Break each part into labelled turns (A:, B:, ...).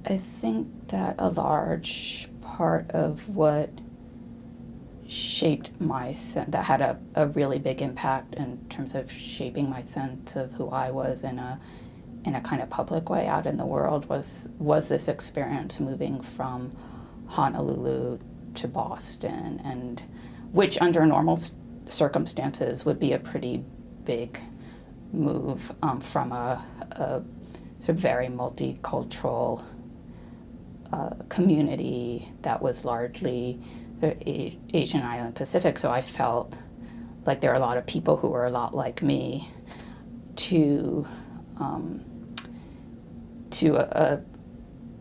A: I think that a large part of what shaped my sense, that had a really big impact in terms of shaping my sense of who I was in a kind of public way out in the world was this experience moving from Honolulu to Boston, and which under normal circumstances would be a pretty big move from a sort of very multicultural community that was largely Asian Island Pacific. So I felt like there are a lot of people who were a lot like me, to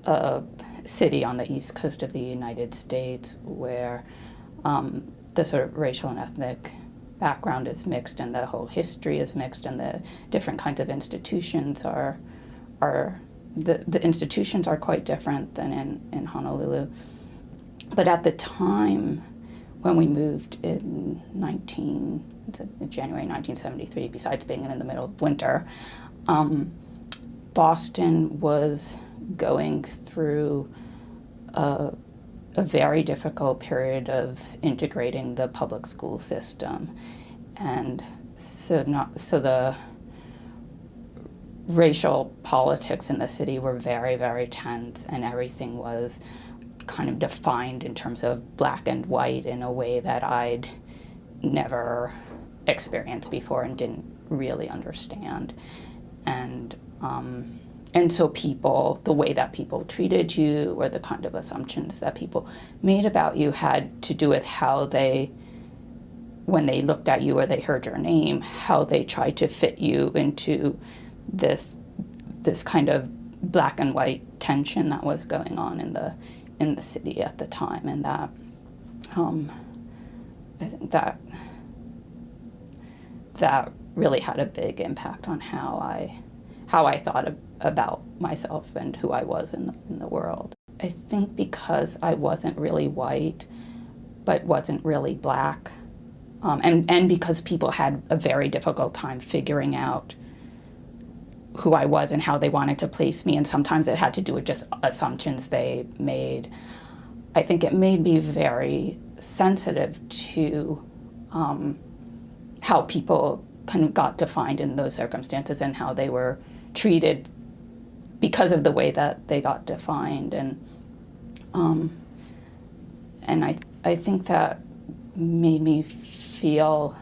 A: a city on the east coast of the United States where the sort of racial and ethnic background is mixed, and the whole history is mixed, and the different kinds of institutions are the institutions are quite different than in Honolulu. But at the time when we moved in January 1973, besides being in the middle of winter, Boston was going through a very difficult period of integrating the public school system. And so the racial politics in the city were very, very tense, and everything was kind of defined in terms of black and white in a way that I'd never experienced before and didn't really understand. And so the way that people treated you, or the kind of assumptions that people made about you, had to do with how they, when they looked at you or they heard your name, how they tried to fit you into this kind of black and white tension that was going on in the city at the time. And that I think that really had a big impact on how I thought about myself and who I was in the world. I think because I wasn't really white, but wasn't really black, and because people had a very difficult time figuring out who I was and how they wanted to place me, and sometimes it had to do with just assumptions they made, I think it made me very sensitive to how people kind of got defined in those circumstances and how they were treated because of the way that they got defined. And I think that made me feel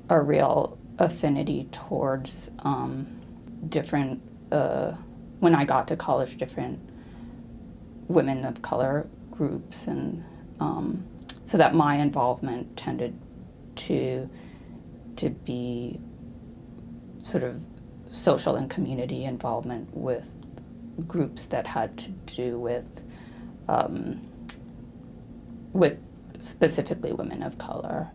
A: a real affinity towards different, when I got to college, different women of color groups, and so that my involvement tended to be sort of social and community involvement with groups that had to do with specifically women of color.